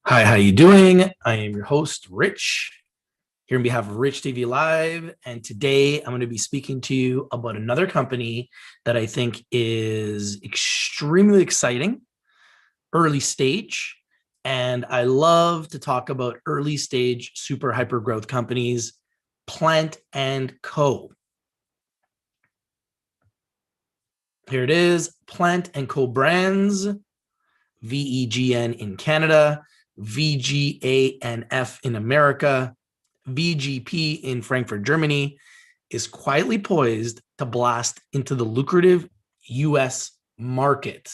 Hi, how you doing? I am your host, Rich, here on behalf of Rich TV Live. And today I'm going to be speaking to you about another company that I think is extremely exciting, early stage. And I love to talk about early stage, super hyper growth companies, Plant & Co. Here it is, Plant & Co brands, VEGN in Canada, VGANF in America, VGP in Frankfurt, Germany, is quietly poised to blast into the lucrative US market.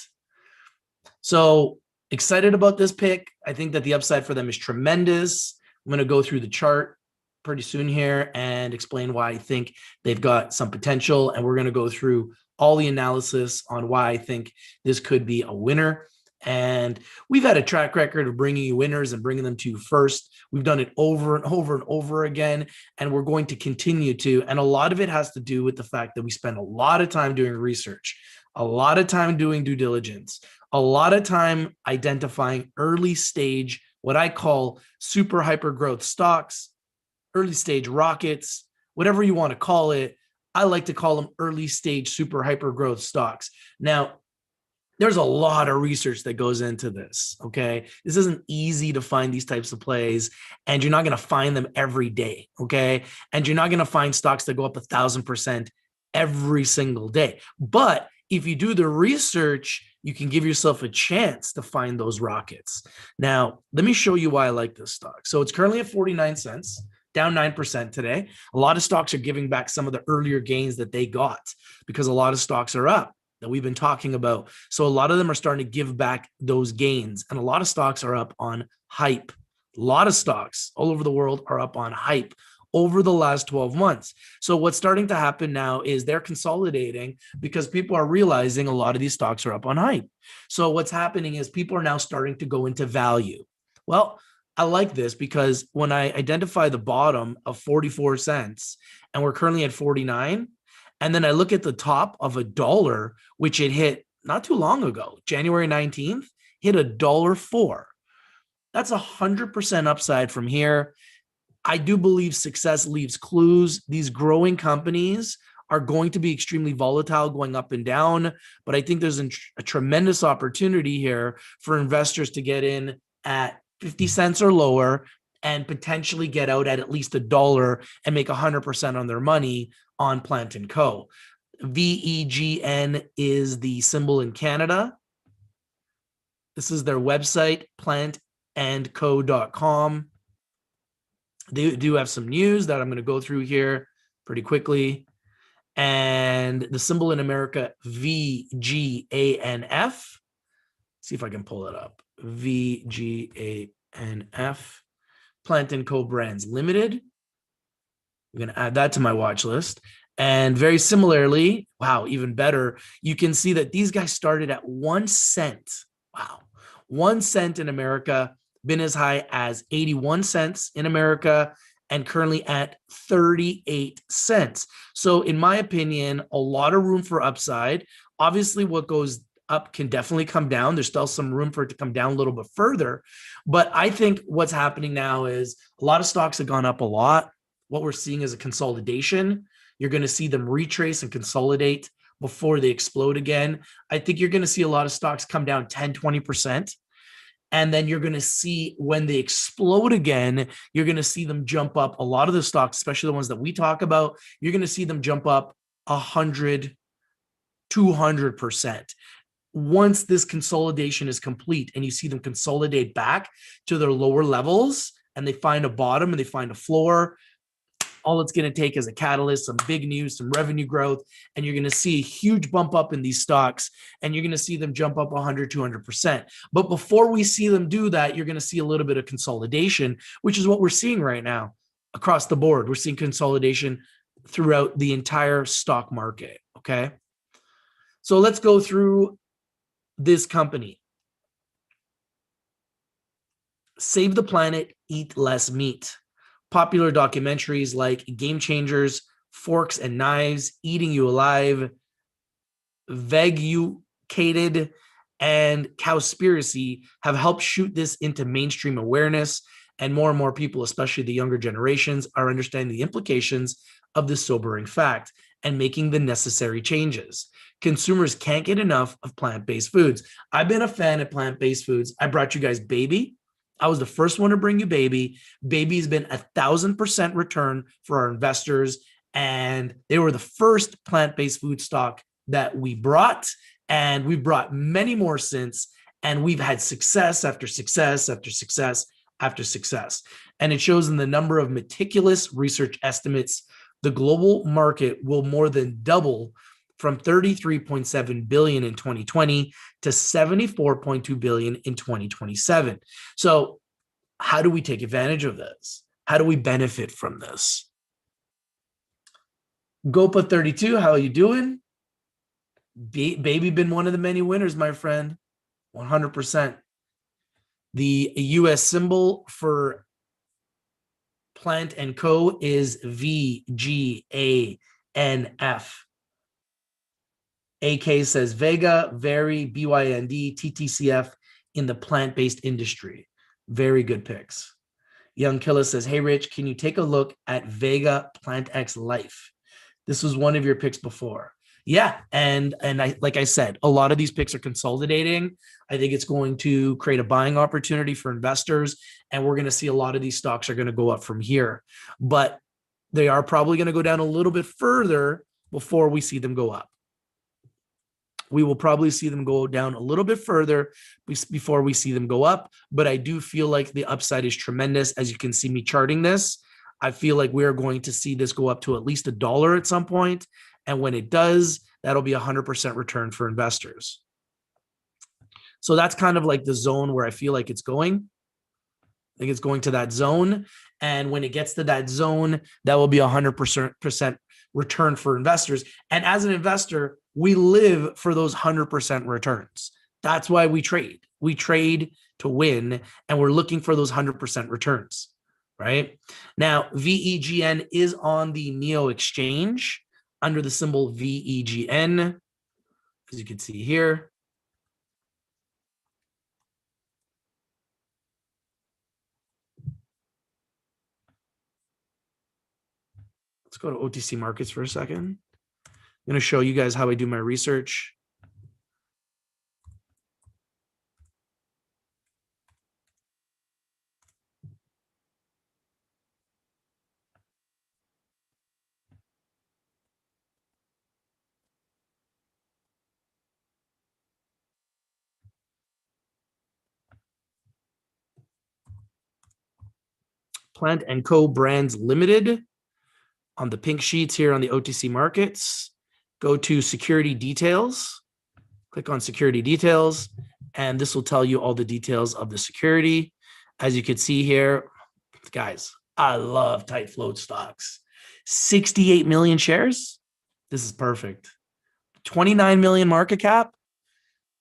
So excited about this pick. I think that the upside for them is tremendous. I'm going to go through the chart pretty soon here and explain why I think they've got some potential. And we're going to go through all the analysis on why I think this could be a winner. And we've had a track record of bringing you winners and bringing them to you first. We've done it over and over and over again, and we're going to continue to. And a lot of it has to do with the fact that we spend a lot of time doing research, a lot of time doing due diligence, a lot of time identifying early stage, what I call super hyper growth stocks, early stage rockets, whatever you want to call it. I like to call them early stage super hyper growth stocks. Now, there's a lot of research that goes into this, okay? This isn't easy to find these types of plays, and you're not going to find them every day, okay? And you're not going to find stocks that go up 1,000% every single day. But if you do the research, you can give yourself a chance to find those rockets. Now, let me show you why I like this stock. So it's currently at 49 cents. Down 9% today. A lot of stocks are giving back some of the earlier gains that they got because a lot of stocks are up that we've been talking about. So a lot of them are starting to give back those gains, and a lot of stocks are up on hype. A lot of stocks all over the world are up on hype over the last 12 months. So what's starting to happen now is they're consolidating because people are realizing a lot of these stocks are up on hype. So what's happening is people are now starting to go into value. Well, I like this because when I identify the bottom of 44 cents and we're currently at 49, and then I look at the top of $1, which it hit not too long ago, January 19th, hit $1.04. That's 100% upside from here. I do believe success leaves clues. These growing companies are going to be extremely volatile going up and down, but I think there's a tremendous opportunity here for investors to get in at 50 cents or lower and potentially get out at least $1 and make 100% on their money on Plant & Co. VEGN is the symbol in Canada. This is their website, plantandco.com. They do have some news that I'm going to go through here pretty quickly. And the symbol in America, VGANF. See if I can pull it up. VGANF, Plant & Co. Brands Limited. I'm going to add that to my watch list. And very similarly, wow, even better, you can see that these guys started at 1 cent. Wow. 1 cent in America, been as high as 81 cents in America, and currently at 38 cents. So in my opinion, a lot of room for upside. Obviously, what goes up can definitely come down. There's still some room for it to come down a little bit further. But I think what's happening now is a lot of stocks have gone up a lot. What we're seeing is a consolidation. You're going to see them retrace and consolidate before they explode again. I think you're going to see a lot of stocks come down 10, 20%. And then you're going to see when they explode again, you're going to see them jump up. A lot of the stocks, especially the ones that we talk about, you're going to see them jump up 100, 200%. Once this consolidation is complete and you see them consolidate back to their lower levels and they find a bottom and they find a floor, all it's going to take is a catalyst, some big news, some revenue growth, and you're going to see a huge bump up in these stocks, and you're going to see them jump up 100, 200%. But before we see them do that, you're going to see a little bit of consolidation, which is what we're seeing right now across the board. We're seeing consolidation throughout the entire stock market, okay? So let's go through this company. Save the planet, eat less meat. Popular documentaries like Game Changers, Forks and Knives, Eating You Alive, Vegucated, and Cowspiracy have helped shoot this into mainstream awareness, and more people, especially the younger generations, are understanding the implications of this sobering fact and making the necessary changes. Consumers can't get enough of plant-based foods. I've been a fan of plant-based foods. I brought you guys Baby. I was the first one to bring you Baby. Baby's been 1,000% return for our investors, and they were the first plant-based food stock that we brought, and we've brought many more since, and we've had success after success after success after success. And it shows in the number of meticulous research estimates. The global market will more than double from 33.7 billion in 2020 to 74.2 billion in 2027. So how do we take advantage of this? How do we benefit from this? Gopa 32, how are you doing? Baby been one of the many winners, my friend. 100%. The US symbol for Plant & Co is VGANF. AK says Vega, very BYND, TTCF in the plant-based industry. Very good picks. Young Killa says, hey, Rich, can you take a look at Vega Plant X Life? This was one of your picks before. Yeah, and I, like I said, a lot of these picks are consolidating. I think it's going to create a buying opportunity for investors, and we're going to see a lot of these stocks are going to go up from here. But they are probably going to go down a little bit further before we see them go up. We will probably see them go down a little bit further before we see them go up. But I do feel like the upside is tremendous. As you can see me charting this, I feel like we are going to see this go up to at least $1 at some point. And when it does, that'll be 100% return for investors. So that's kind of like the zone where I feel like it's going. I think it's going to that zone. And when it gets to that zone, that will be 100% return for investors. And as an investor, we live for those 100% returns. That's why we trade. We trade to win, and we're looking for those 100% returns, right? Now, VEGN is on the NEO exchange under the symbol VEGN, as you can see here. Let's go to OTC markets for a second. I'm going to show you guys how I do my research. Plant & Co. Brands Limited on the pink sheets here on the OTC markets. Go to security details, click on security details, and this will tell you all the details of the security. As you can see here, guys, I love tight float stocks. 68 million shares. This is perfect. 29 million market cap.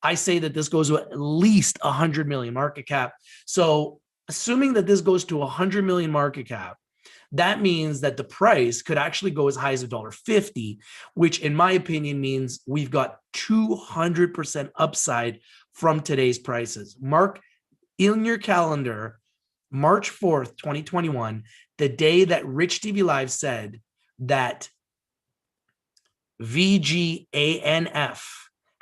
I say that this goes to at least 100 million market cap. So assuming that this goes to 100 million market cap, that means that the price could actually go as high as $1.50, which in my opinion means we've got 200% upside from today's prices. Mark in your calendar, March 4th, 2021, the day that Rich TV Live said that VGANF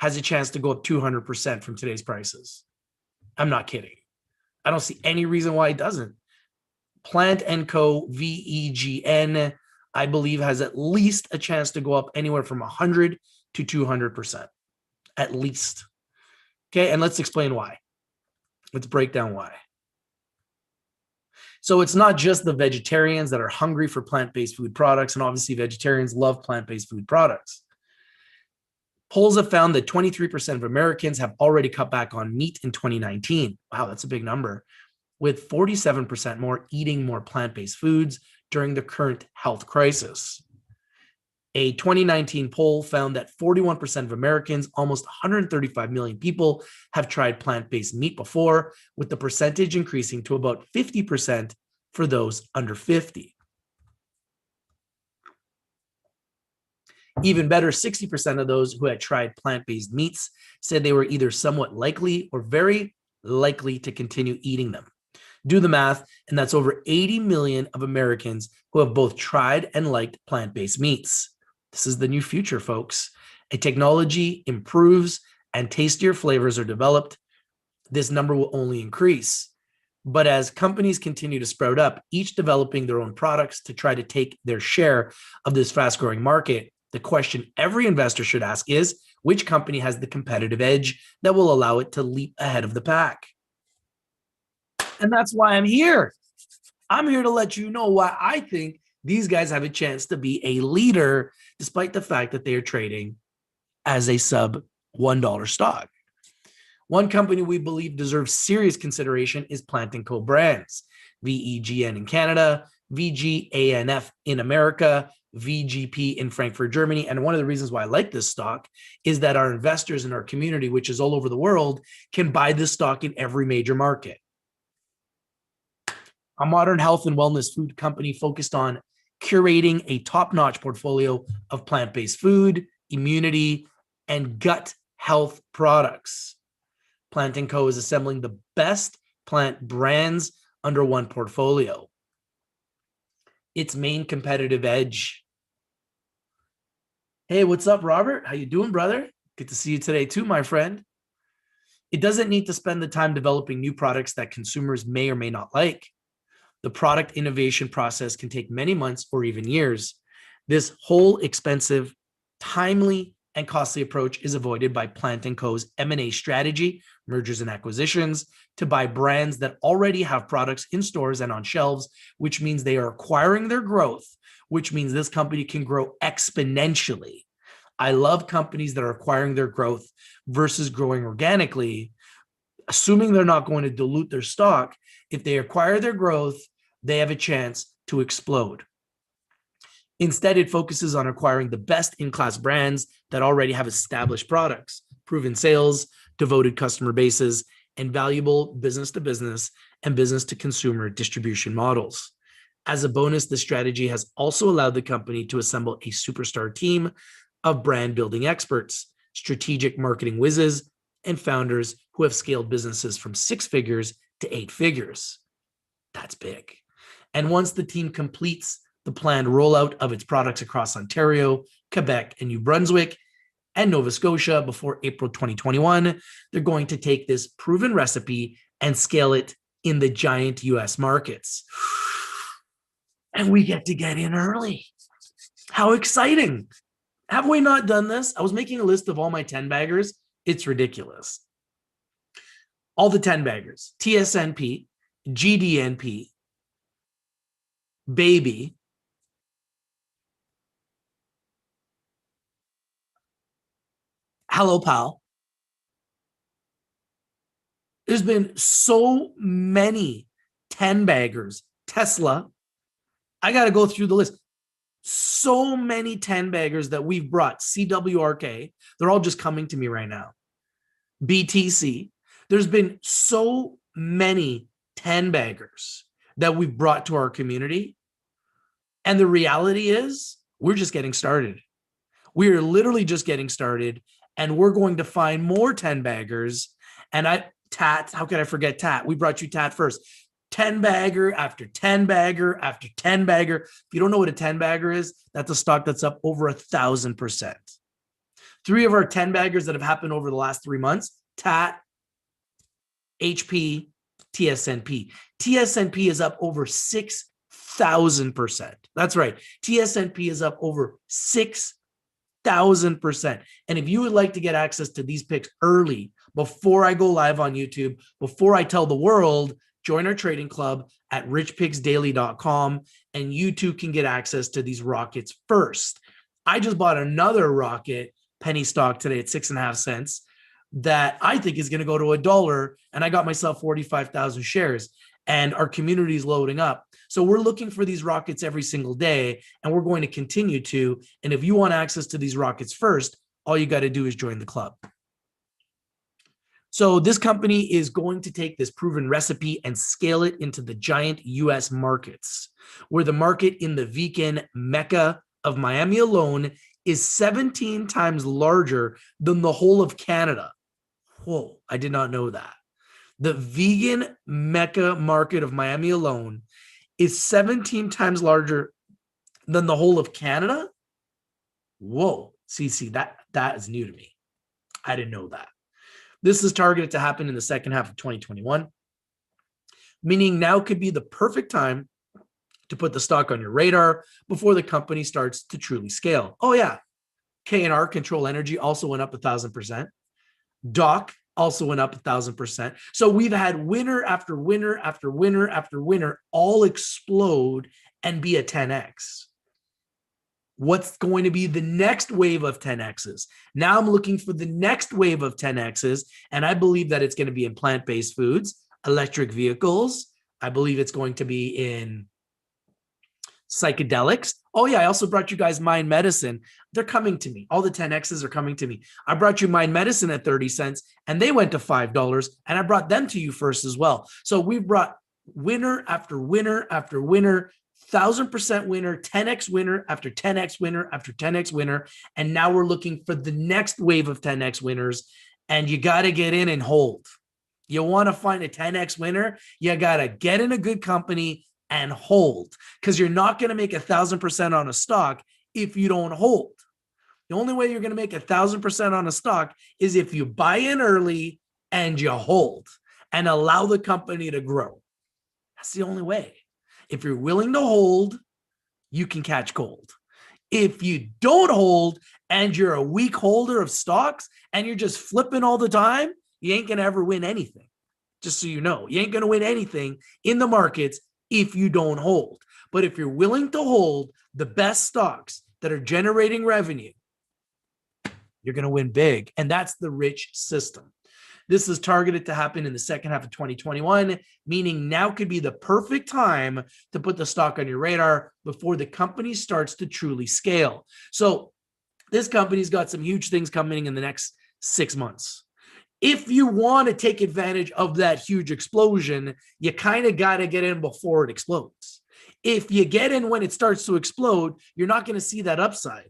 has a chance to go up 200% from today's prices. I'm not kidding. I don't see any reason why it doesn't. Plant & Co. VEGN, I believe, has at least a chance to go up anywhere from 100 to 200%, at least. Okay, and let's explain why. Let's break down why. So it's not just the vegetarians that are hungry for plant-based food products, and obviously vegetarians love plant-based food products. Polls have found that 23% of Americans have already cut back on meat in 2019. Wow, that's a big number. With 47% more eating more plant-based foods during the current health crisis. A 2019 poll found that 41% of Americans, almost 135 million people, have tried plant-based meat before, with the percentage increasing to about 50% for those under 50. Even better, 60% of those who had tried plant-based meats said they were either somewhat likely or very likely to continue eating them. Do the math, and that's over 80 million of Americans who have both tried and liked plant-based meats. This is the new future, folks. A technology improves and tastier flavors are developed. This number will only increase. But as companies continue to sprout up, each developing their own products to try to take their share of this fast-growing market, the question every investor should ask is, which company has the competitive edge that will allow it to leap ahead of the pack? And that's why I'm here. I'm here to let you know why I think these guys have a chance to be a leader, despite the fact that they are trading as a sub $1 stock. One company we believe deserves serious consideration is Plant & Co. Brands, VEGN in Canada, VGANF in America, VGP in Frankfurt, Germany. And one of the reasons why I like this stock is that our investors in our community, which is all over the world, can buy this stock in every major market. A modern health and wellness food company focused on curating a top-notch portfolio of plant-based food, immunity, and gut health products. Plant & Co. is assembling the best plant brands under one portfolio. Its main competitive edge. Hey, what's up, Robert? How you doing, brother? Good to see you today too, my friend. It doesn't need to spend the time developing new products that consumers may or may not like. The product innovation process can take many months or even years. This whole expensive, timely, and costly approach is avoided by Plant & Co.'s M&A strategy, mergers and acquisitions, to buy brands that already have products in stores and on shelves, which means they are acquiring their growth, which means this company can grow exponentially. I love companies that are acquiring their growth versus growing organically, assuming they're not going to dilute their stock. If they acquire their growth, they have a chance to explode. Instead, it focuses on acquiring the best in-class brands that already have established products, proven sales, devoted customer bases, and valuable business-to-business and business-to-consumer distribution models. As a bonus, this strategy has also allowed the company to assemble a superstar team of brand-building experts, strategic marketing whizzes, and founders who have scaled businesses from 6 figures to 8 figures. That's big. And once the team completes the planned rollout of its products across Ontario, Quebec, and New Brunswick, and Nova Scotia before April 2021, they're going to take this proven recipe and scale it in the giant US markets. And we get to get in early. How exciting. Have we not done this? I was making a list of all my 10 baggers. It's ridiculous. All the 10 baggers: TSNP, GDNP, Baby, Hello Pal. There's been so many 10 baggers. Tesla. I got to go through the list. So many 10 baggers that we've brought. CWRK. They're all just coming to me right now. BTC. There's been so many 10 baggers that we've brought to our community. And the reality is, we're just getting started. We are literally just getting started, and we're going to find more 10 baggers. And Tat, how could I forget Tat? We brought you Tat first. 10 bagger after 10 bagger after 10 bagger. If you don't know what a 10 bagger is, that's a stock that's up over 1,000%. 3 of our 10 baggers that have happened over the last 3 months: Tat, HP, TSNP. TSNP is up over 6,000%. That's right. TSNP is up over 6,000%. And if you would like to get access to these picks early, before I go live on YouTube, before I tell the world, join our trading club at richpicksdaily.com, and you too can get access to these rockets first. I just bought another rocket penny stock today at 6.5 cents that I think is going to go to $1, and I got myself 45,000 shares, and our community is loading up. So we're looking for these rockets every single day, and we're going to continue to. And if you want access to these rockets first, all you got to do is join the club. So this company is going to take this proven recipe and scale it into the giant US markets, where the market in the vegan mecca of Miami alone is 17 times larger than the whole of Canada. Whoa, I did not know that. The vegan mecca market of Miami alone is 17 times larger than the whole of Canada. Whoa, see, that is new to me. I didn't know that. This is targeted to happen in the second half of 2021, meaning now could be the perfect time to put the stock on your radar before the company starts to truly scale. Oh yeah, K&R, Control Energy, also went up 1,000%. Doc also went up 1,000%. So we've had winner after winner after winner after winner all explode and be a 10x. What's going to be the next wave of 10x's? Now I'm looking for the next wave of 10x's, and I believe that it's going to be in plant-based foods, electric vehicles. I believe it's going to be in psychedelics. Oh yeah, I also brought you guys Mind Medicine. They're coming to me. All the 10x's are coming to me. I brought you Mind Medicine at 30 cents, and they went to $5, and I brought them to you first as well. So we've brought winner after winner after winner, 1,000% winner, 10x winner after 10x winner after 10x winner. And now we're looking for the next wave of 10x winners. And you got to get in and hold. You want to find a 10x winner, you got to get in a good company and hold, because you're not going to make 1,000% on a stock if you don't hold. The only way you're going to make 1,000% on a stock is if you buy in early and you hold and allow the company to grow. That's the only way. If you're willing to hold, you can catch cold. If you don't hold and you're a weak holder of stocks and you're just flipping all the time, you ain't going to ever win anything. Just so you know, you ain't going to win anything in the markets if you don't hold. But if you're willing to hold the best stocks that are generating revenue, you're going to win big. And that's the rich system. This is targeted to happen in the second half of 2021, meaning now could be the perfect time to put the stock on your radar before the company starts to truly scale. So this company's got some huge things coming in the next 6 months. If you want to take advantage of that huge explosion, you kind of got to get in before it explodes. If you get in when it starts to explode, you're not going to see that upside.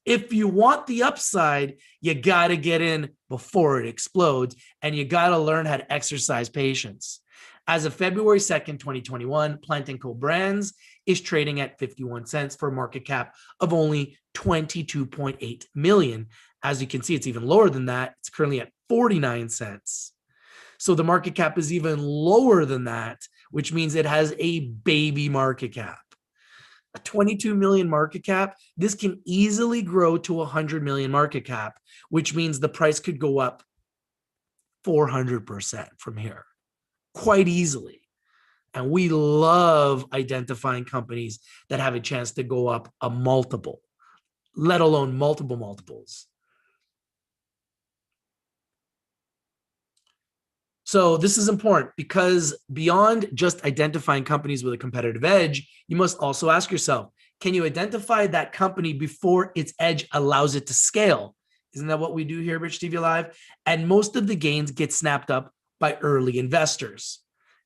If you want the upside, you got to get in before it explodes, and you got to learn how to exercise patience. As of February 2nd, 2021, Plant & Co. Brands is trading at 51 cents for a market cap of only 22.8 million. As you can see, it's even lower than that. It's currently at 49 cents. So the market cap is even lower than that, which means it has a baby market cap. A 22 million market cap, this can easily grow to 100 million market cap, which means the price could go up 400% from here quite easily. And we love identifying companies that have a chance to go up a multiple, let alone multiple multiples. So this is important because beyond just identifying companies with a competitive edge, you must also ask yourself, can you identify that company before its edge allows it to scale? Isn't that what we do here at Rich TV Live? And most of the gains get snapped up by early investors.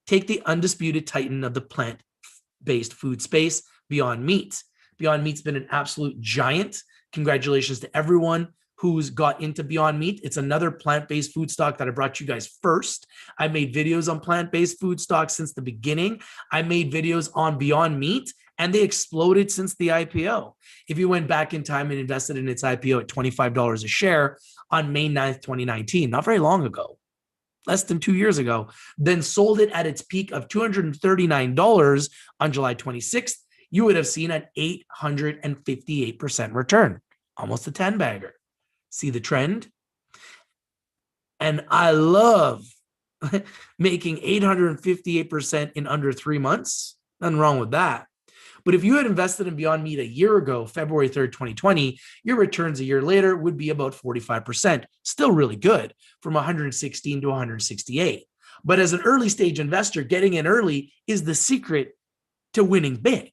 Take the undisputed titan of the plant-based food space, Beyond Meat. Beyond Meat's been an absolute giant. Congratulations to everyone who's got into Beyond Meat. It's another plant-based food stock that I brought you guys first. I made videos on plant-based food stocks since the beginning. I made videos on Beyond Meat, and they exploded since the IPO. If you went back in time and invested in its IPO at $25 a share on May 9th, 2019, not very long ago, less than 2 years ago, then sold it at its peak of $239 on July 26th, you would have seen an 858% return, almost a 10-bagger. See the trend? And I love making 858% in under 3 months. Nothing wrong with that. But if you had invested in Beyond Meat a year ago, February 3rd, 2020, your returns a year later would be about 45%. Still really good, from 116 to 168. But as an early stage investor, getting in early is the secret to winning big.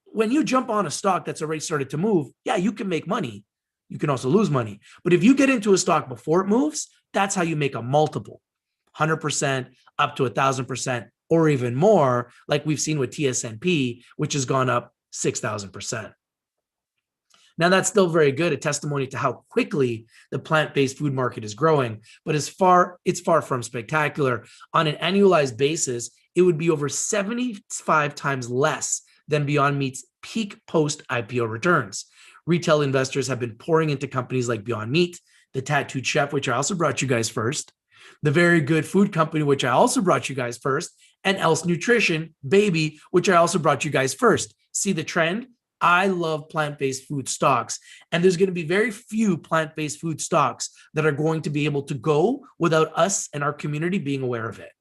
When you jump on a stock that's already started to move, yeah, you can make money. You can also lose money. But if you get into a stock before it moves, that's how you make a multiple. 100% up to 1,000% or even more, like we've seen with TSNP, which has gone up 6,000%. Now, that's still very good, a testimony to how quickly the plant-based food market is growing, but it's far from spectacular. On an annualized basis, it would be over 75 times less than Beyond Meat's peak post-IPO returns. Retail investors have been pouring into companies like Beyond Meat, the Tattooed Chef, which I also brought you guys first, the Very Good Food Company, which I also brought you guys first, and Else Nutrition, Baby, which I also brought you guys first. See the trend? I love plant-based food stocks, and there's going to be very few plant-based food stocks that are going to be able to go without us and our community being aware of it.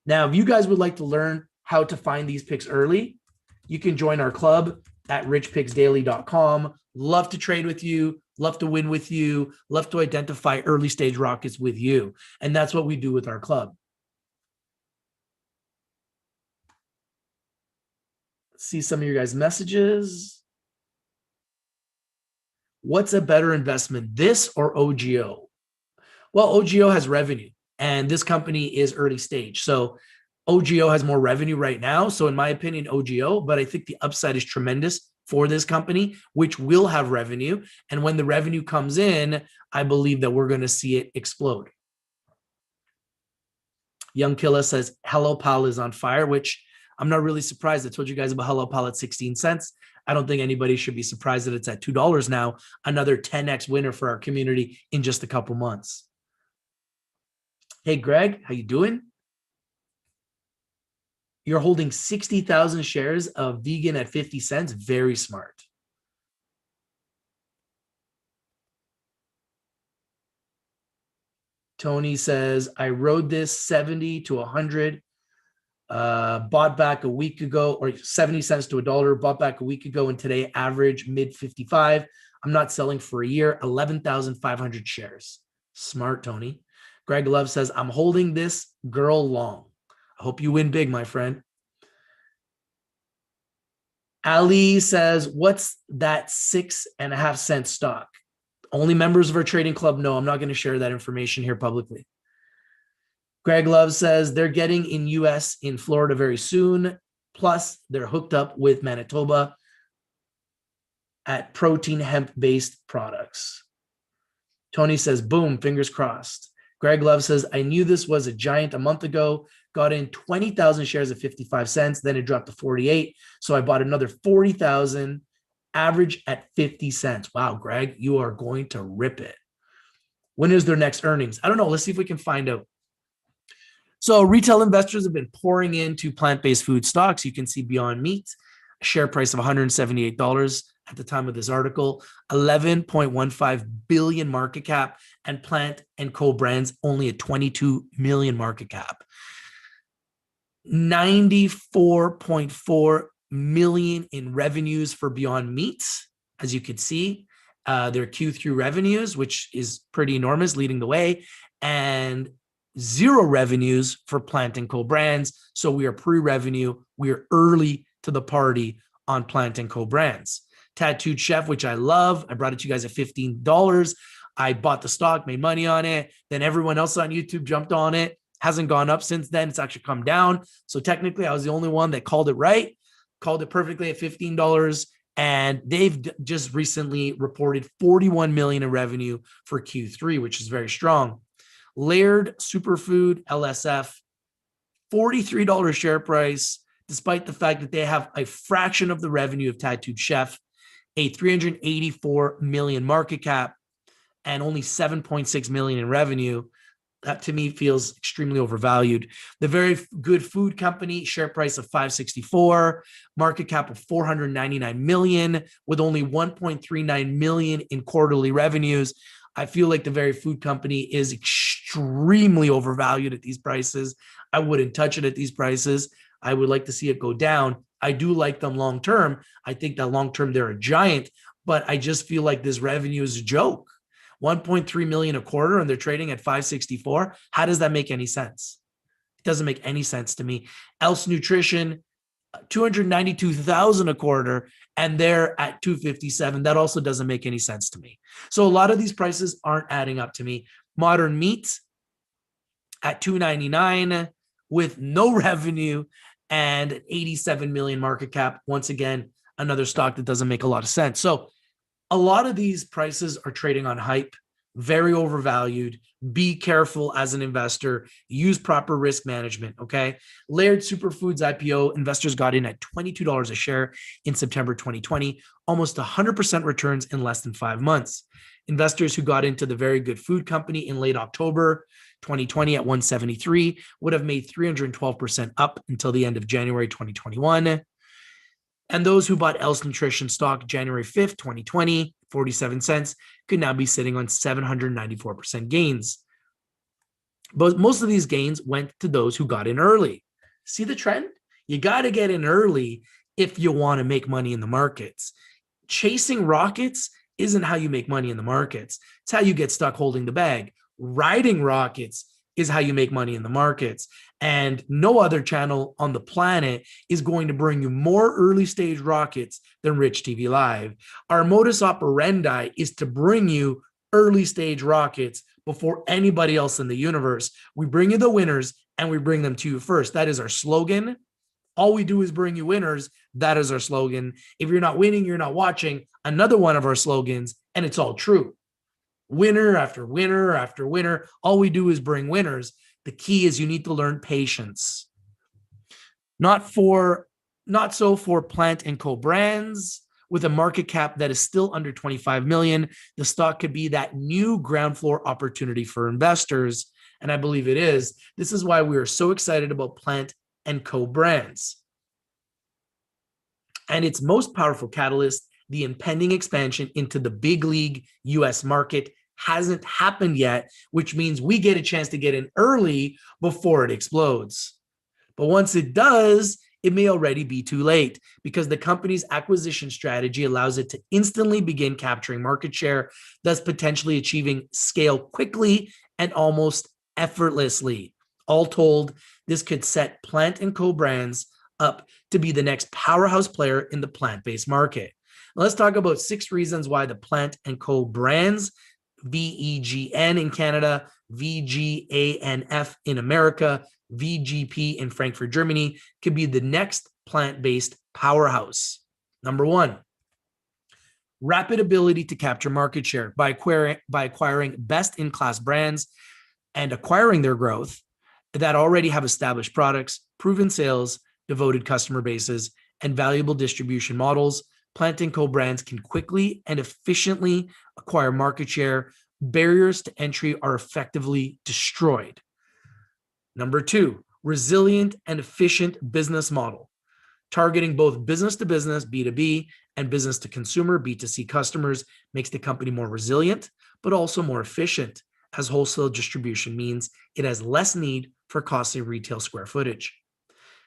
Now, if you guys would like to learn how to find these picks early, you can join our club at richpicksdaily.com. Love to trade with you, love to win with you, love to identify early stage rockets with you. And that's what we do with our club. See some of your guys' messages. What's a better investment, this or OGO? Well, OGO has revenue, and this company is early stage. So OGO has more revenue right now. So in my opinion, OGO, but I think the upside is tremendous for this company, which will have revenue. And when the revenue comes in, I believe that we're going to see it explode. Young Killa says, Hello Pal is on fire, which I'm not really surprised. I told you guys about Hello Pal at 16 cents. I don't think anybody should be surprised that it's at $2 now. Another 10x winner for our community in just a couple months. Hey, Greg, how you doing? You're holding 60,000 shares of VEGN at 50 cents. Very smart. Tony says, I rode this 70 to 100. Bought back a week ago, or 70 cents to $1, bought back a week ago, and today average mid 55. I'm not selling for a year, 11,500 shares. Smart, Tony. Greg Love says, I'm holding this girl long. I hope you win big, my friend. Ali says, what's that 6.5 cent stock? Only members of our trading club know. I'm not going to share that information here publicly. Greg Love says they're getting in US in Florida very soon. Plus, they're hooked up with Manitoba at protein hemp-based products. Tony says, boom, fingers crossed. Greg Love says, I knew this was a giant a month ago, got in 20,000 shares at 55 cents, then it dropped to 48. So I bought another 40,000, average at 50 cents. Wow, Greg, you are going to rip it. When is their next earnings? I don't know. Let's see if we can find out. So retail investors have been pouring into plant-based food stocks. You can see Beyond Meat, a share price of $178 at the time of this article, 11.15 billion market cap, and Plant & Co. brands only at 22 million market cap. 94.4 million in revenues for Beyond Meat, as you can see. Their Q3 revenues, which is pretty enormous, leading the way, and zero revenues for Plant & Co. brands. So we are pre-revenue. We are early to the party on Plant & Co. brands. Tattooed Chef, which I love. I brought it to you guys at $15. I bought the stock, made money on it. Then everyone else on YouTube jumped on it. Hasn't gone up since then. It's actually come down. So technically, I was the only one that called it right, called it perfectly at $15. And they've just recently reported 41 million in revenue for Q3, which is very strong. Laird Superfood, LSF, $43 share price, despite the fact that they have a fraction of the revenue of Tattooed Chef, a 384 million market cap, and only 7.6 million in revenue. That to me feels extremely overvalued. The Very Good Food Company, share price of $564, market cap of 499 million, with only 1.39 million in quarterly revenues. I feel like the Very Food Company is extremely overvalued at these prices. I wouldn't touch it at these prices. I would like to see it go down. I do like them long term. I think that long term they're a giant, but I just feel like this revenue is a joke. 1.3 million a quarter, and they're trading at 564. How does that make any sense? It doesn't make any sense to me. Else Nutrition, 292,000 a quarter, and they're at 257. That also doesn't make any sense to me. So a lot of these prices aren't adding up to me. Modern Meat at 299 with no revenue and 87 million market cap. Once again, another stock that doesn't make a lot of sense. So A lot of these prices are trading on hype, very overvalued. Be careful as an investor. Use proper risk management, okay? Laird Superfoods IPO, investors got in at $22 a share in September 2020, almost 100% returns in less than 5 months. Investors who got into the Very Good Food Company in late October 2020 at 173 would have made 312% up until the end of January 2021. And those who bought Else Nutrition stock January 5th, 2020, 47 cents, could now be sitting on 794% gains. But most of these gains went to those who got in early. See the trend? You got to get in early if you want to make money in the markets. Chasing rockets isn't how you make money in the markets. It's how you get stuck holding the bag. Riding rockets is how you make money in the markets. And no other channel on the planet is going to bring you more early stage rockets than Rich TV Live. Our modus operandi is to bring you early stage rockets before anybody else in the universe. We bring you the winners and we bring them to you first. That is our slogan. All we do is bring you winners. That is our slogan. If you're not winning, you're not watching. Another one of our slogans, and it's all true. Winner after winner after winner. All we do is bring winners. The key is you need to learn patience. Not so for Plant & Co. brands. With a market cap that is still under 25 million, the stock could be that new ground floor opportunity for investors. And I believe it is. This is why we are so excited about Plant & Co. brands. And its most powerful catalyst, the impending expansion into the big league US market, hasn't happened yet, which means we get a chance to get in early before it explodes. But once it does, it may already be too late because the company's acquisition strategy allows it to instantly begin capturing market share, thus potentially achieving scale quickly and almost effortlessly. All told, this could set Plant & Co. brands up to be the next powerhouse player in the plant-based market. Now let's talk about 6 reasons why the Plant & Co. brands, VEGN in Canada, VGANF in America, VGP in Frankfurt, Germany, could be the next plant-based powerhouse. Number 1, rapid ability to capture market share by acquiring best-in-class brands and acquiring their growth that already have established products, proven sales, devoted customer bases, and valuable distribution models. Plant & Co. brands can quickly and efficiently acquire market share. Barriers to entry are effectively destroyed. Number 2, resilient and efficient business model. Targeting both business-to-business, B2B, and business-to-consumer, B2C customers makes the company more resilient, but also more efficient, as wholesale distribution means it has less need for costly retail square footage.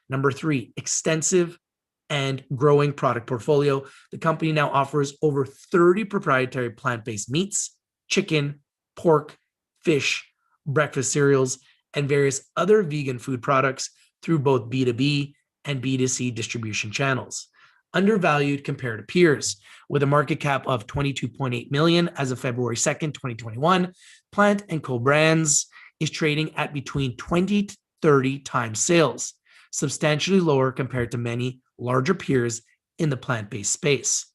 Number 3, extensive and growing product portfolio. The company now offers over 30 proprietary plant-based meats, chicken, pork, fish, breakfast cereals, and various other vegan food products through both B2B and B2C distribution channels. Undervalued compared to peers. With a market cap of 22.8 million as of February 2nd, 2021, Plant & Co. brands is trading at between 20 to 30 times sales, substantially lower compared to many larger peers in the plant-based space.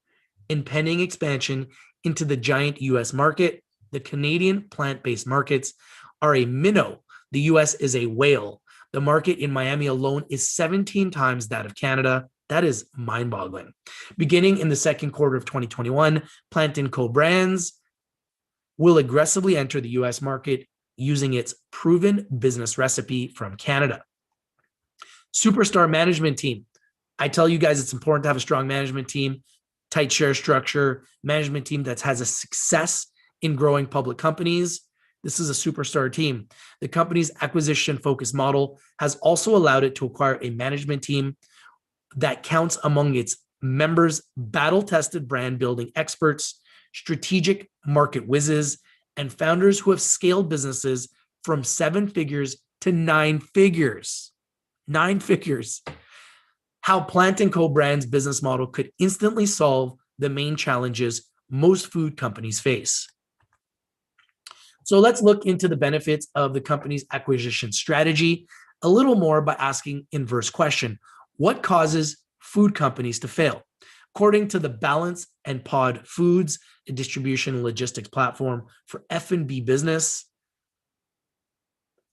Impending expansion into the giant US market, the Canadian plant-based markets are a minnow. The US is a whale. The market in Miami alone is 17 times that of Canada. That is mind-boggling. Beginning in the second quarter of 2021, Plant & Co. brands will aggressively enter the US market using its proven business recipe from Canada. Superstar management team. I tell you guys it's important to have a strong management team, tight share structure, management team that has a success in growing public companies. This is a superstar team. The company's acquisition-focused model has also allowed it to acquire a management team that counts among its members battle-tested brand-building experts, strategic market whizzes, and founders who have scaled businesses from 7 figures to 9 figures. 9 figures. How Plant & Co. brands business model could instantly solve the main challenges most food companies face. So let's look into the benefits of the company's acquisition strategy a little more by asking inverse question. What causes food companies to fail? According to the Balance and Pod Foods, a distribution and logistics platform for F&B business,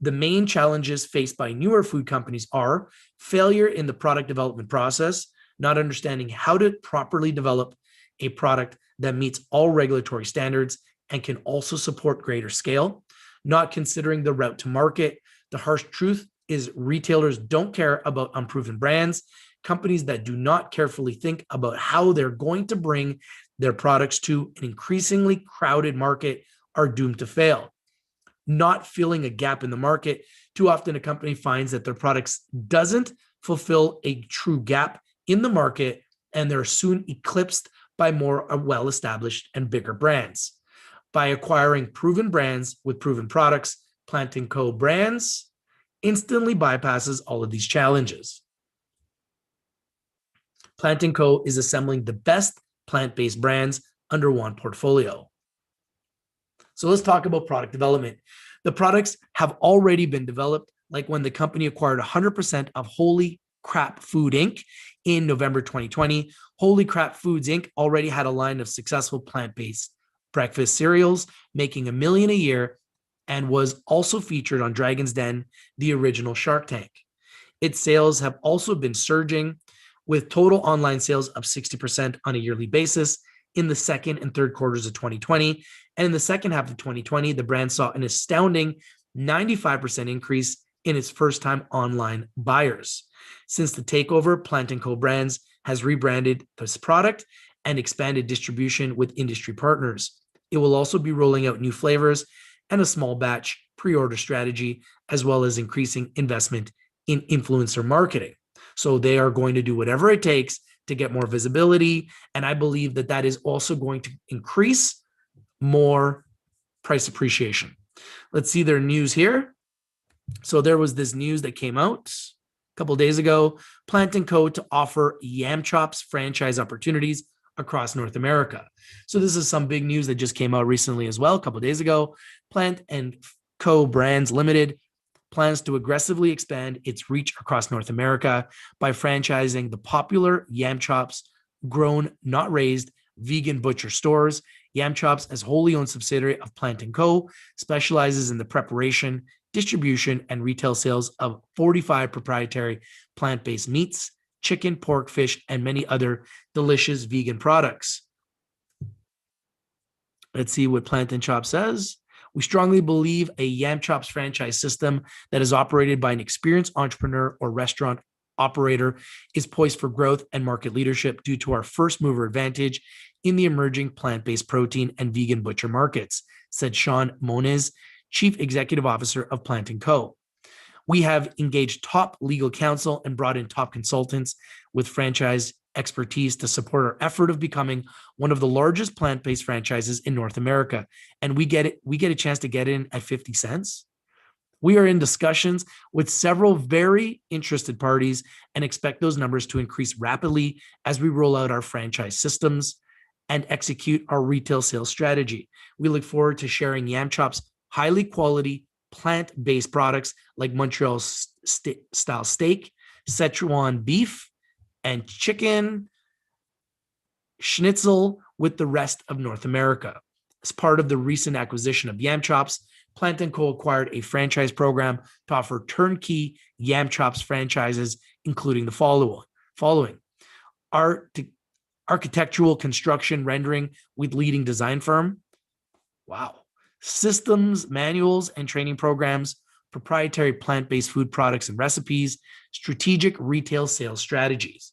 the main challenges faced by newer food companies are failure in the product development process, not understanding how to properly develop a product that meets all regulatory standards and can also support greater scale, not considering the route to market. The harsh truth is retailers don't care about unproven brands. Companies that do not carefully think about how they're going to bring their products to an increasingly crowded market are doomed to fail. Not filling a gap in the market. Too often a company finds that their products doesn't fulfill a true gap in the market, and they're soon eclipsed by more well-established and bigger brands. By acquiring proven brands with proven products, Plant & Co. Brands instantly bypasses all of these challenges. Plant & Co. is assembling the best plant-based brands under one portfolio. So let's talk about product development. The products have already been developed, like when the company acquired 100% of Holy Crap Food Inc. in November 2020. Holy Crap Foods Inc. already had a line of successful plant-based breakfast cereals, making $1 million a year, and was also featured on Dragon's Den, the original Shark Tank. Its sales have also been surging, with total online sales up 60% on a yearly basis in the second and third quarters of 2020. And in the second half of 2020, the brand saw an astounding 95% increase in its first-time online buyers. Since the takeover, Plant & Co. Brands has rebranded this product and expanded distribution with industry partners. It will also be rolling out new flavors and a small batch pre-order strategy, as well as increasing investment in influencer marketing. So they are going to do whatever it takes to get more visibility. And I believe that that is also going to increase more price appreciation. Let's see their news here. So there was this news that came out a couple of days ago, Plant & Co. to offer Yam Chops franchise opportunities across North America. So this is some big news that just came out recently as well, a couple of days ago. Plant & Co. Brands Limited plans to aggressively expand its reach across North America by franchising the popular Yam Chops grown, not raised vegan butcher stores. Yam Chops, as wholly owned subsidiary of Plant & Co., specializes in the preparation, distribution, and retail sales of 45 proprietary plant-based meats, chicken, pork, fish, and many other delicious vegan products. Let's see what Plant & Chop says. We strongly believe a Yam Chops franchise system that is operated by an experienced entrepreneur or restaurant operator is poised for growth and market leadership due to our first mover advantage in the emerging plant-based protein and vegan butcher markets, said Sean Moniz, Chief Executive Officer of Plant & Co. We have engaged top legal counsel and brought in top consultants with franchise expertise to support our effort of becoming one of the largest plant-based franchises in North America. And we get a chance to get in at 50 cents. We are in discussions with several very interested parties and expect those numbers to increase rapidly as we roll out our franchise systems and execute our retail sales strategy. We look forward to sharing Yam Chops' highly quality plant-based products like Montreal style steak, Szechuan beef, and chicken schnitzel with the rest of North America. As part of the recent acquisition of Yam Chops, Plant & Co. acquired a franchise program to offer turnkey Yam Chops franchises, including the following: architectural construction rendering with leading design firm. Wow. Systems, manuals, and training programs, proprietary plant-based food products and recipes, strategic retail sales strategies.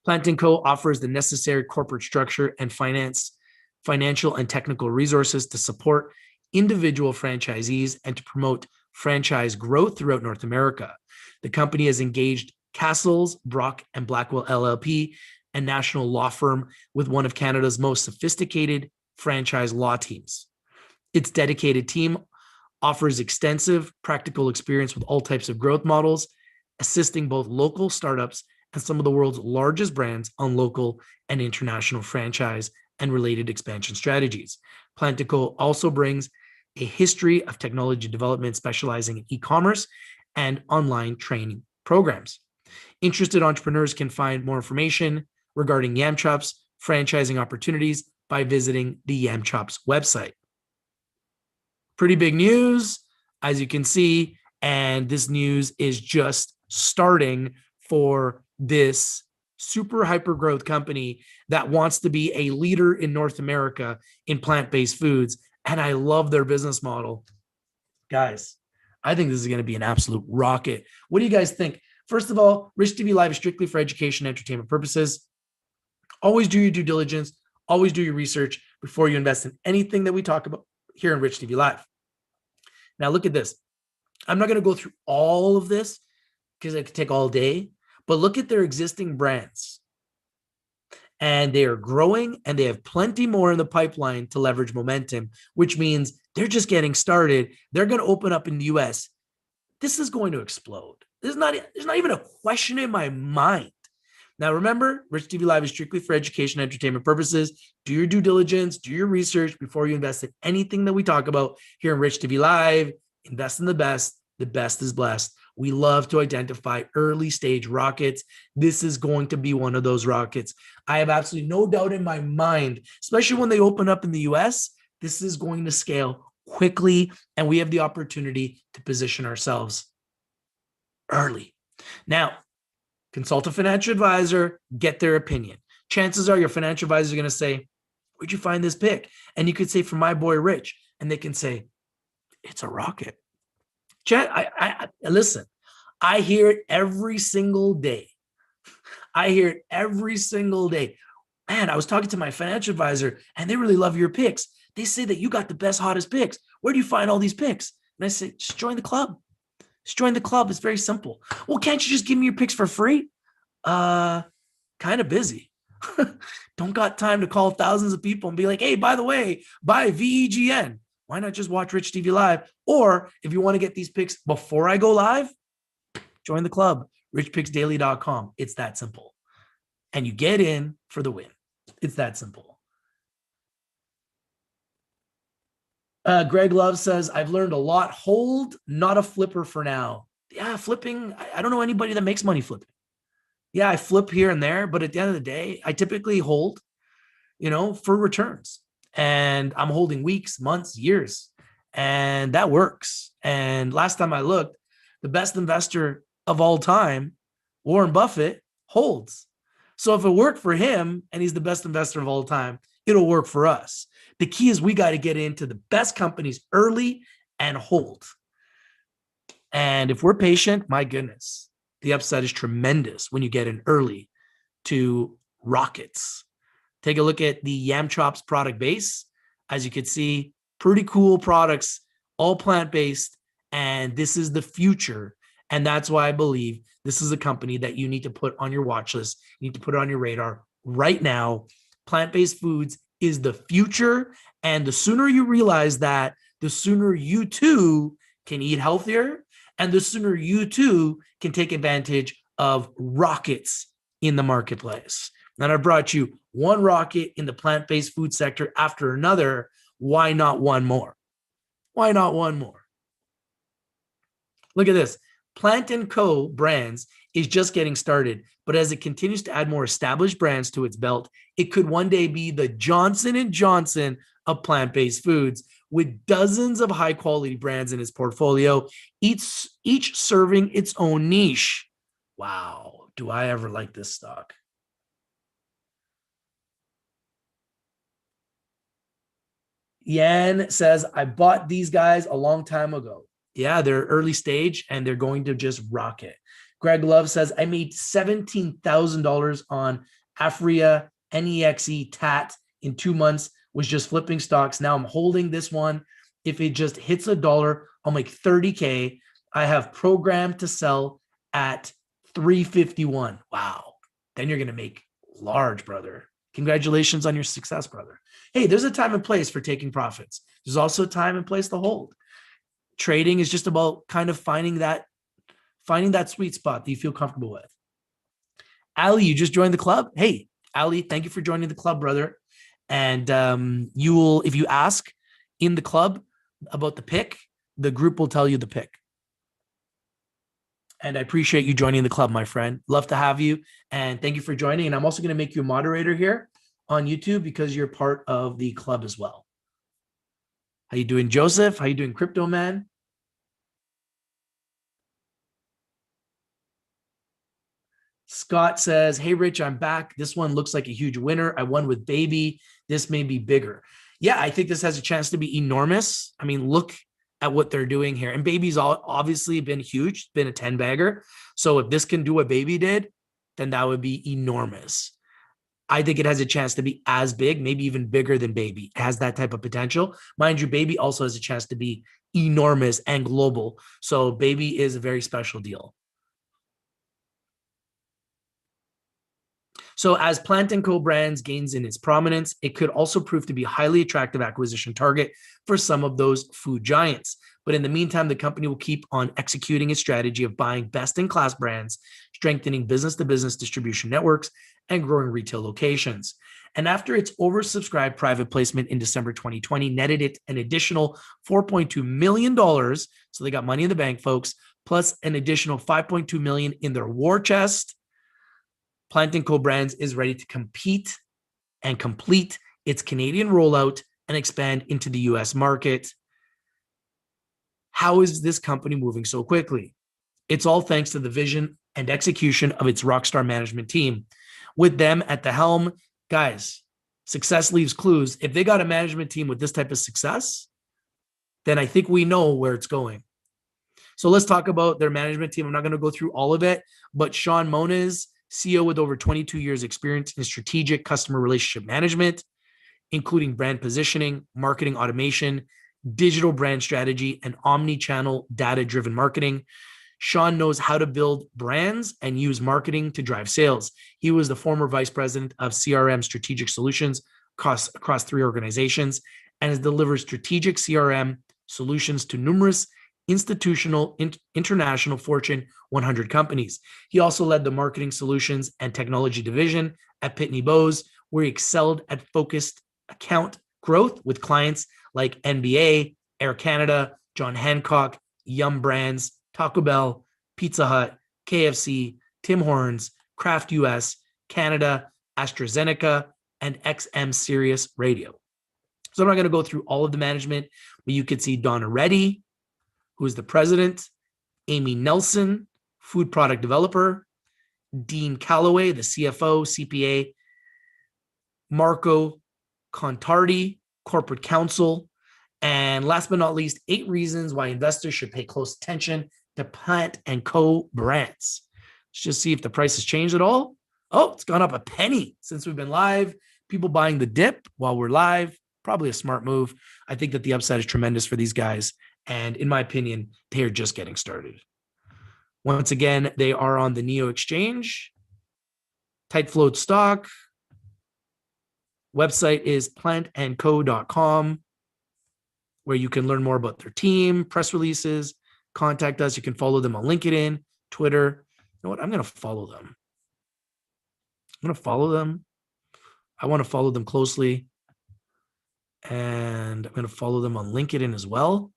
Plant & Co. offers the necessary corporate structure and financial and technical resources to support individual franchisees and to promote franchise growth throughout North America. The company has engaged Castles, Brock & Blackwell LLP, a national law firm with one of Canada's most sophisticated franchise law teams. Its dedicated team offers extensive practical experience with all types of growth models, assisting both local startups and some of the world's largest brands on local and international franchise and related expansion strategies. Plant & Co. also brings a history of technology development specializing in e-commerce and online training programs. Interested entrepreneurs can find more information regarding Yam Chops franchising opportunities by visiting the Yam Chops website. Pretty big news, as you can see, and this news is just starting for this super hyper growth company that wants to be a leader in North America in plant-based foods. And I love their business model. Guys, I think this is going to be an absolute rocket. What do you guys think? First of all, Rich TV Live is strictly for education and entertainment purposes. Always do your due diligence. Always do your research before you invest in anything that we talk about here in Rich TV Live. Now, look at this. I'm not going to go through all of this because it could take all day, but look at their existing brands. And they are growing and they have plenty more in the pipeline to leverage momentum, which means they're just getting started. They're going to open up in the US. This is going to explode. There's not even a question in my mind. Now, remember, Rich TV Live is strictly for education and entertainment purposes. Do your due diligence, do your research before you invest in anything that we talk about here in Rich TV Live. Invest in the best. The best is blessed. We love to identify early stage rockets. This is going to be one of those rockets. I have absolutely no doubt in my mind, especially when they open up in the US, this is going to scale quickly, and we have the opportunity to position ourselves early. Now, consult a financial advisor, get their opinion. Chances are your financial advisor is going to say, where'd you find this pick? And you could say, from my boy Rich. And they can say, it's a rocket. Listen, I hear it every single day. I hear it every single day. Man, I was talking to my financial advisor and they really love your picks. They say that you got the best, hottest picks. Where do you find all these picks? And I say, just join the club. Just join the club. It's very simple. Well, can't you just give me your picks for free? Kind of busy. Don't got time to call thousands of people and be like, hey, by the way, buy VEGN. Why not just watch Rich TV Live? Or if you want to get these picks before I go live, join the club, richpicksdaily.com. It's that simple. And you get in for the win. It's that simple. Greg Love says, I've learned a lot. Hold, not a flipper for now. Yeah, flipping. I don't know anybody that makes money flipping. Yeah, I flip here and there, but at the end of the day, I typically hold, for returns. And I'm holding weeks, months, years, and that works. And last time I looked, the best investor of all time, Warren Buffett, holds. So if it worked for him and he's the best investor of all time, it'll work for us. The key is we got to get into the best companies early and hold. And if we're patient, my goodness, the upside is tremendous when you get in early to rockets. Take a look at the Yam Chops product base. As you can see, pretty cool products, all plant-based, and this is the future. And that's why I believe this is a company that you need to put on your watch list. You need to put it on your radar right now. Plant-based foods is the future, and the sooner you realize that, the sooner you too can eat healthier, and the sooner you too can take advantage of rockets in the marketplace. And I brought you one rocket in the plant-based food sector after another. Why not one more? Why not one more? Look at this. Plant & Co. brands is just getting started, but as it continues to add more established brands to its belt, it could one day be the Johnson & Johnson of plant-based foods, with dozens of high-quality brands in its portfolio, each serving its own niche. Wow, do I ever like this stock? Yan says, I bought these guys a long time ago. Yeah, they're early stage and they're going to just rock it. Greg Love says, I made $17,000 on Afria NEXE TAT in 2 months, was just flipping stocks. Now I'm holding this one. If it just hits $1, I'll make 30K. I have programmed to sell at 351. Wow. Then you're going to make large, brother. Congratulations on your success, brother. Hey, there's a time and place for taking profits. There's also a time and place to hold. Trading is just about kind of finding that sweet spot that you feel comfortable with. Ali, you just joined the club. Hey, Ali, thank you for joining the club, brother. And you will, if you ask in the club about the pick, the group will tell you the pick. And I appreciate you joining the club, my friend. Love to have you. And thank you for joining. And I'm also going to make you a moderator here on YouTube because you're part of the club as well. How you doing, Joseph? How you doing, Crypto Man? Scott says, hey, Rich, I'm back. This one looks like a huge winner. I won with baby. This may be bigger. Yeah, I think this has a chance to be enormous. I mean, look at what they're doing here. And baby's obviously been huge, been a 10 bagger. So if this can do what baby did, then that would be enormous. I think it has a chance to be as big, maybe even bigger than baby. It has that type of potential. Mind you, baby also has a chance to be enormous and global. So baby is a very special deal. So as Plant & Co. brands gains in its prominence, it could also prove to be a highly attractive acquisition target for some of those food giants. But in the meantime, the company will keep on executing its strategy of buying best-in-class brands, strengthening business-to-business distribution networks, and growing retail locations. And after its oversubscribed private placement in December 2020 netted it an additional $4.2 million, so they got money in the bank, folks, plus an additional $5.2 million in their war chest, Plant & Co. Brands is ready to compete and complete its Canadian rollout and expand into the US market. How is this company moving so quickly? It's all thanks to the vision and execution of its rockstar management team. With them at the helm, guys, success leaves clues. If they got a management team with this type of success, then I think we know where it's going. So let's talk about their management team. I'm not going to go through all of it, but Sean Moniz, CEO with over 22 years experience in strategic customer relationship management, including brand positioning, marketing automation, digital brand strategy, and omni-channel data-driven marketing. Sean knows how to build brands and use marketing to drive sales. He was the former vice president of CRM strategic solutions across 3 organizations and has delivered strategic CRM solutions to numerous institutional, international Fortune 100 companies. He also led the marketing solutions and technology division at Pitney Bowes, where he excelled at focused account growth with clients like NBA, Air Canada, John Hancock, Yum Brands, Taco Bell, Pizza Hut, KFC, Tim Hortons, Kraft US, Canada, AstraZeneca, and XM Sirius Radio. So I'm not going to go through all of the management, but you could see Donna Reddy, who is the president, Amy Nelson, food product developer, Dean Calloway, the CFO, CPA, Marco Contardi, corporate counsel, and last but not least, 8 reasons why investors should pay close attention to Plant & Co. brands. Let's just see if the price has changed at all. Oh, it's gone up a penny since we've been live. People buying the dip while we're live, probably a smart move. I think that the upside is tremendous for these guys. And in my opinion, they are just getting started. Once again, they are on the NEO exchange. Tight float stock. Website is plantandco.com, where you can learn more about their team, press releases, contact us. You can follow them on LinkedIn, Twitter. You know what? I'm going to follow them. I'm going to follow them. I want to follow them closely. And I'm going to follow them on LinkedIn as well.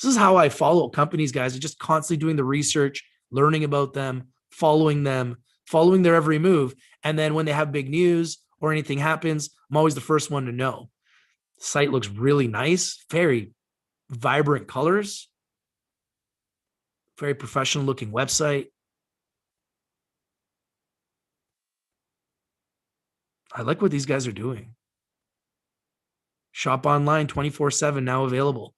This is how I follow companies, guys. I'm just constantly doing the research, learning about them, following their every move. And then when they have big news or anything happens, I'm always the first one to know. The site looks really nice, very vibrant colors, very professional looking website. I like what these guys are doing. Shop online 24/7 now available.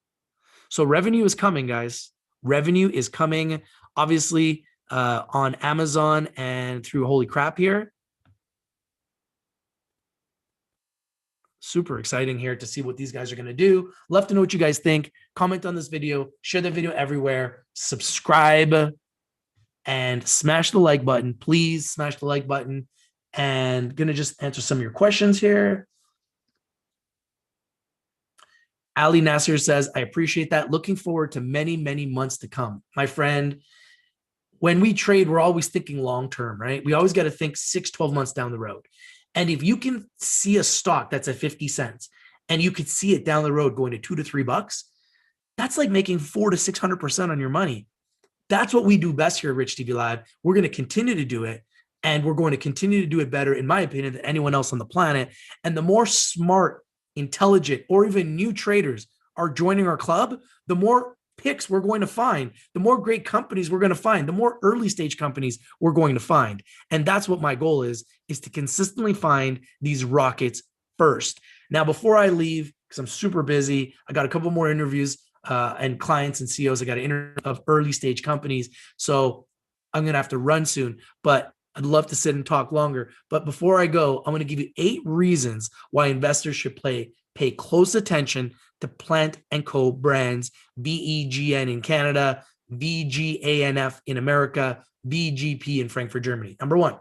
So revenue is coming, guys. Revenue is coming, obviously, on Amazon and through Holy Crap here. Super exciting here to see what these guys are going to do. Love to know what you guys think. Comment on this video, share the video everywhere, subscribe, and smash the like button. Please smash the like button. And going to just answer some of your questions here. Ali Nasser says, I appreciate that. Looking forward to many, many months to come. My friend, when we trade, we're always thinking long-term, right? We always got to think 6, 12 months down the road. And if you can see a stock that's at 50 cents and you could see it down the road going to $2 to $3, that's like making 400 to 600% on your money. That's what we do best here at Rich TV Live. We're going to continue to do it. And we're going to continue to do it better, in my opinion, than anyone else on the planet. And the more smart, intelligent, or even new traders are joining our club, the more picks we're going to find, the more great companies we're going to find, the more early stage companies we're going to find. And that's what my goal is to consistently find these rockets first. Now, before I leave, because I'm super busy, I got a couple more interviews and clients and CEOs. I got an interview of early stage companies. So I'm going to have to run soon, but I'd love to sit and talk longer. But before I go, I'm going to give you 8 reasons why investors should pay close attention to Plant & Co. brands, VEGN in Canada, VGANF in America, VGP in Frankfurt, Germany. Number 1,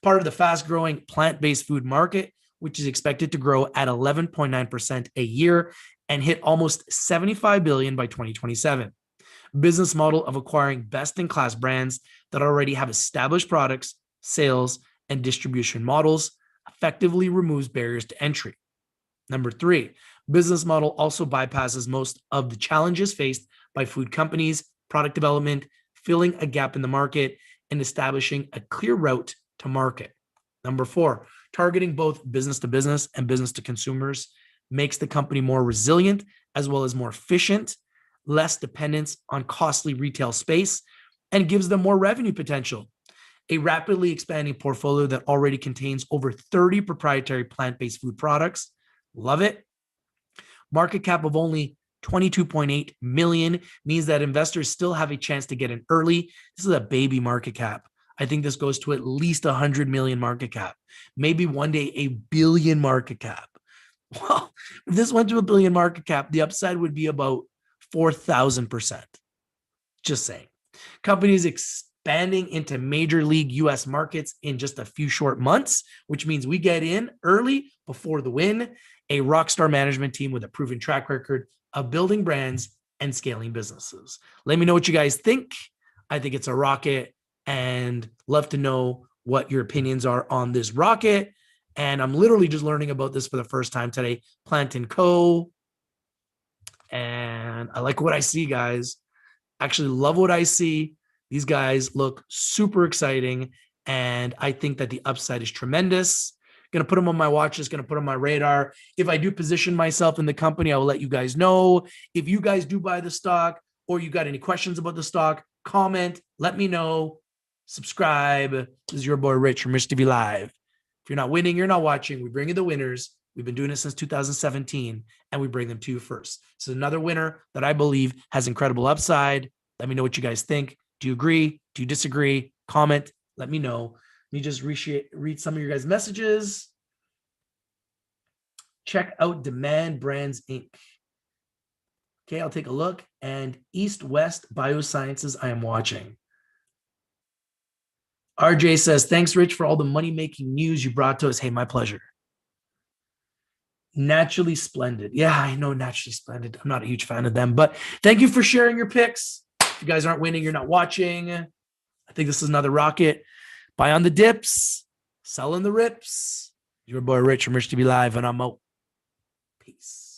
part of the fast-growing plant-based food market, which is expected to grow at 11.9% a year and hit almost $75 billion by 2027. Business model of acquiring best-in-class brands that already have established products, sales, and distribution models effectively removes barriers to entry. Number 3, business model also bypasses most of the challenges faced by food companies, product development, filling a gap in the market, and establishing a clear route to market. Number 4, targeting both business to business and business to consumers makes the company more resilient as well as more efficient, less dependence on costly retail space, and gives them more revenue potential. A rapidly expanding portfolio that already contains over 30 proprietary plant-based food products. Love it. Market cap of only 22.8 million means that investors still have a chance to get in early. This is a baby market cap. I think this goes to at least 100 million market cap, maybe one day a billion market cap. Well, if this went to a billion market cap, the upside would be about 4,000%. Just saying. Companies expanding into major league US markets in just a few short months, which means we get in early before the win. A rockstar management team with a proven track record of building brands and scaling businesses. Let me know what you guys think. I think it's a rocket and love to know what your opinions are on this rocket. And I'm literally just learning about this for the first time today. Plant & Co. And I like what I see, guys. Actually love what I see. These guys look super exciting. And I think that the upside is tremendous. Going to put them on my watch list, going to put them on my radar. If I do position myself in the company, I will let you guys know. If you guys do buy the stock or you got any questions about the stock, comment, let me know. Subscribe. This is your boy Rich from Rich TV Live. If you're not winning, you're not watching. We bring you the winners. We've been doing it since 2017, and we bring them to you first. So another winner that I believe has incredible upside. Let me know what you guys think. Do you agree? Do you disagree? Comment. Let me know. Let me just read some of your guys' messages. Check out Demand Brands Inc. Okay, I'll take a look. And East West Biosciences I am watching. RJ says, thanks, Rich, for all the money-making news you brought to us. Hey, my pleasure. Naturally Splendid. Yeah, I know Naturally Splendid. I'm not a huge fan of them, but thank you for sharing your picks. If you guys aren't winning, you're not watching. I think this is another rocket. Buy on the dips, sell in the rips. Your boy Rich from Rich TV Live, and I'm out. Peace.